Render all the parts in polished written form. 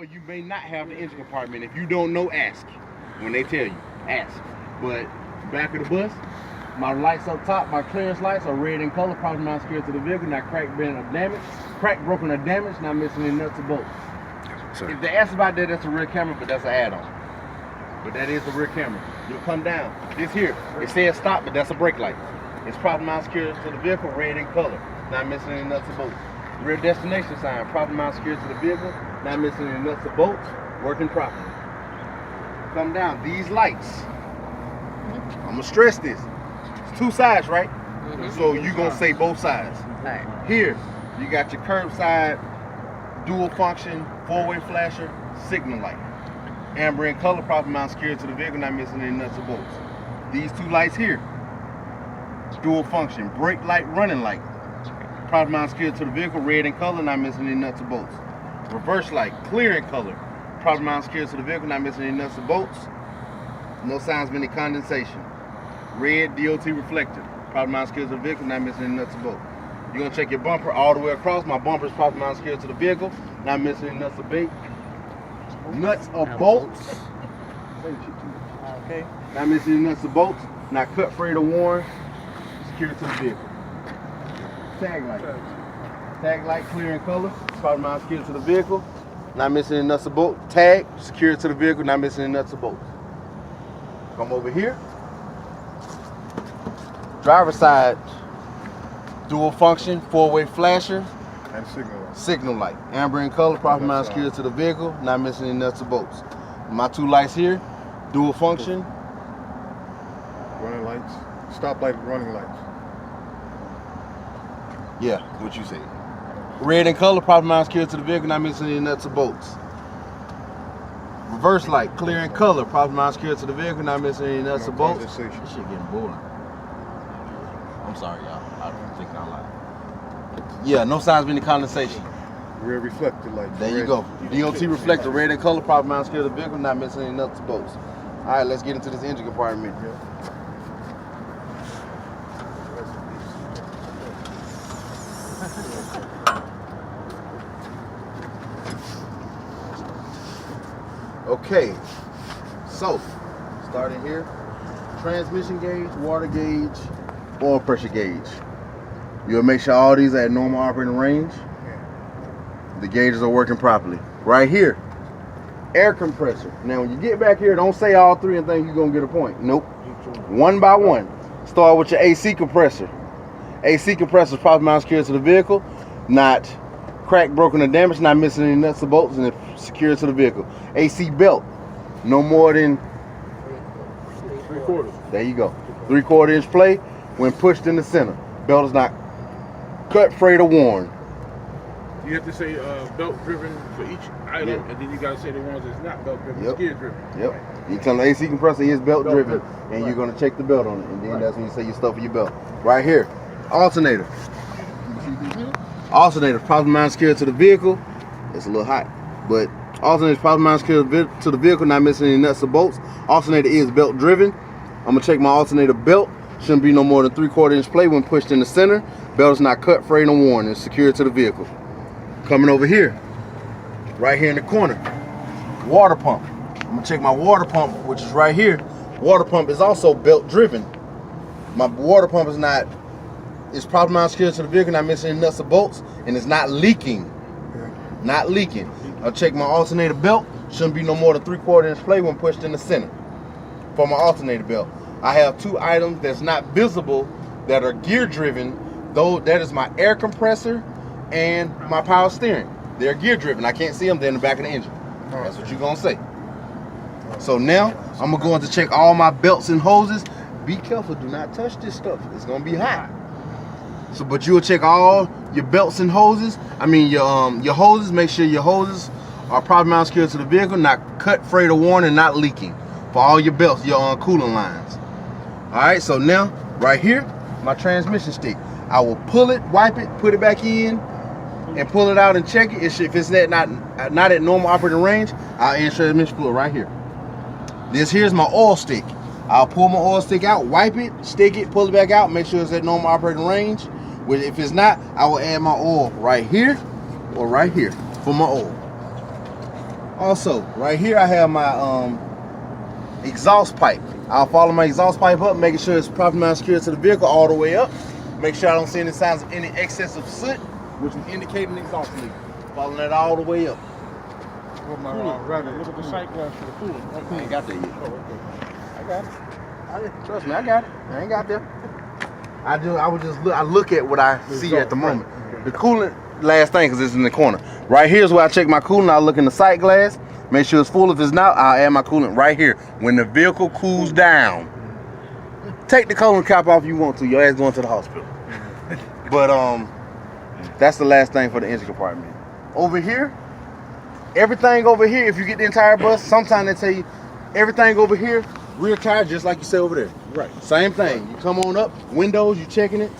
or you may not have the engine compartment. If you don't know, ask. When they tell you, ask. But back of the bus, my lights up top, my clearance lights are red in color, probably not scared to the vehicle, not cracked, bent, or damaged. Cracked, broken, or damaged, not missing any nuts or bolts. Sorry. If they ask about that, that's a rear camera, but that's an add-on. But that is a rear camera. You'll come down. This here, it says stop, but that's a brake light. It's probably not secured to the vehicle, red in color, not missing any nuts or bolts. Rear destination sign, probably not secured to the vehicle, not missing any nuts or bolts, working properly. Come down. These lights, I'm gonna stress this. It's two sides, right? So you're gonna say both sides. Here, you got your curbside, dual function, four-way flasher, signal light. Amber in color, probably not secured to the vehicle, not missing any nuts or bolts. These two lights here, dual function, brake light, running light. Probably not secured to the vehicle, red in color, not missing any nuts or bolts. Reverse light, clear in color. Probably not secured to the vehicle, not missing any nuts or bolts. No signs of any condensation. Red DOT reflector. Probably not secured to the vehicle, not missing any nuts or bolts. You're gonna check your bumper all the way across. My bumper is probably not secured to the vehicle, not missing any nuts or bolts. Nuts or bolts. Okay. Not missing any nuts or bolts. Not cut, frayed, or worn. Secured to the vehicle. Tag light. Tag light clear in color. Probably not secured to the vehicle. Not missing any nuts or bolts. Tag secured to the vehicle. Not missing any nuts or bolts. Come over here. Driver side. Dual function. Four-way flasher. And signal light. Signal light. Amber in color. Probably not secured to the vehicle. Not missing any nuts or bolts. My two lights here. Dual function. Running lights. Stoplight running lights. Yeah, what you said. Red in color, probably not secured to the vehicle, not missing any nuts or bolts. Reverse light, clear in color, probably not secured to the vehicle, not missing any nuts or bolts. This shit getting boring. I'm sorry, y'all. I don't think I lied. Yeah, no signs of any condensation. Rear reflector light. There you go. DOT reflector, red in color, probably not secured to the vehicle, not missing any nuts or bolts. All right, let's get into this engine compartment. Okay, so starting here, transmission gauge, water gauge, oil pressure gauge. You'll make sure all these are at normal operating range. The gauges are working properly. Right here, air compressor. Now when you get back here, don't say all three and think you're gonna get a point. Nope. One by one. Start with your AC compressor. AC compressor is probably not secured to the vehicle, not cracked, broken, or damaged, not missing any nuts or bolts, and it's secured to the vehicle. AC belt, no more than 3/4. there you go. 3/4 inch play when pushed in the center. Belt is not cut, frayed, or worn. You have to say belt driven for each item, and then you gotta say the ones that's not belt driven, skid driven. Yep. You tell the AC compressor is belt driven, and you're gonna check the belt on it, and then that's when you say your stuff for your belt. Right here, alternator. Alternator, probably not secured to the vehicle. It's a little hot, but alternator probably not secured to the vehicle, not missing any nuts or bolts. Alternator is belt driven. I'm gonna check my alternator belt. Shouldn't be no more than 3/4 inch play when pushed in the center. Belt is not cut, frayed, or worn. It's secured to the vehicle. Coming over here, right here in the corner, water pump. I'm gonna check my water pump, which is right here. Water pump is also belt driven. My water pump is not. It's probably not secured to the vehicle, not missing any nuts or bolts, and it's not leaking. Not leaking. I'll check my alternator belt. Shouldn't be no more than 3/4 inch play when pushed in the center. For my alternator belt, I have two items that's not visible that are gear driven. Though that is my air compressor and my power steering. They're gear driven. I can't see them. They're in the back of the engine. That's what you're gonna say. So now I'm gonna go in to check all my belts and hoses. Be careful. Do not touch this stuff. It's gonna be hot. So, but you'll check all your belts and hoses. I mean your hoses. Make sure your hoses are probably not secured to the vehicle, not cut, frayed, or worn, and not leaking. For all your belts, your coolant lines. All right. So now, right here, my transmission stick. I will pull it, wipe it, put it back in, and pull it out and check it. If it's not at normal operating range, I'll end transmission fluid right here. This here's my oil stick. I'll pull my oil stick out, wipe it, stick it, pull it back out, make sure it's at normal operating range. If it's not, I will add my oil right here or right here for my oil. Also, right here I have my exhaust pipe. I'll follow my exhaust pipe up, making sure it's properly mounted secure to the vehicle all the way up. Make sure I don't see any signs of any excessive soot, which would indicate an exhaust leak. Following that all the way up. With my Look at the sight glass for the coolant. I ain't got that yet. Oh, okay. I got it. Trust me, I got it. I ain't got that. I look at what I see at the moment. The coolant, last thing, because it's in the corner. Right here's where I check my coolant. I look in the sight glass, make sure it's full. If it's not, I'll add my coolant right here. When the vehicle cools down, take the coolant cap off if you want to. Your ass going to the hospital. But that's the last thing for the engine compartment. Over here, everything over here, if you get the entire bus, sometimes they tell you everything over here, rear tire, just like you said over there. Right. Same thing. You come on up, windows, you checking it.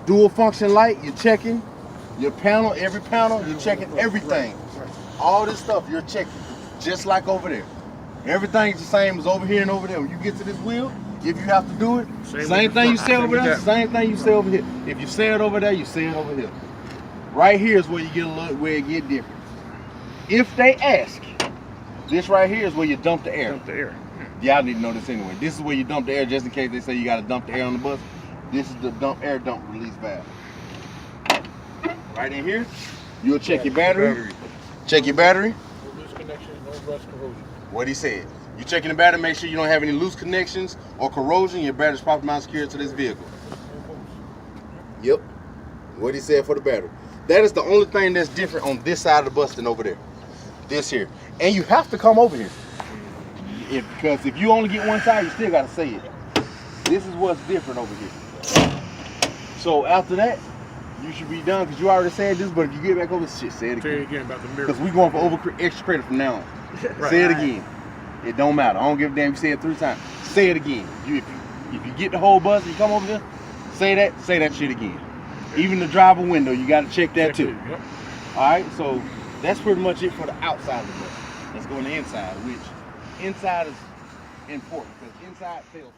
Dual function light, you're checking. Your panel, every panel, you're checking everything. Right. All this stuff, you're checking. Just like over there. Everything's the same as over here and over there. When you get to this wheel, if you have to do it, same thing you say over there, same thing you say over here. If you say it over there, you say it over here. Right here is where you get a little, where it get different. If they ask, this right here is where you dump the air. Dump the air. Y'all need to know this anyway. This is where you dump the air, just in case they say you got to dump the air on the bus. This is the air dump release valve. Right in here, you'll check your battery. Check your battery. No loose connections, no rust, corrosion. What he said. You checking the battery, make sure you don't have any loose connections or corrosion. Your battery's properly mounted secure to this vehicle. Yep. What he said for the battery. That is the only thing that's different on this side of the bus than over there. This here. And you have to come over here. Because if you only get one side, you still got to say it. This is what's different over here. So after that, you should be done because you already said this, but if you get back over this shit, say it Say again. it again about the mirror. Because we're going for extra credit from now on. Right. Say it again. It don't matter. I don't give a damn if you say it 3 times. Say it again. If you get the whole bus and you come over here, say that shit again. Even the driver window, you got to check that too. Yep. All right, so that's pretty much it for the outside of the bus. Let's go on the inside, which inside is important because inside fails.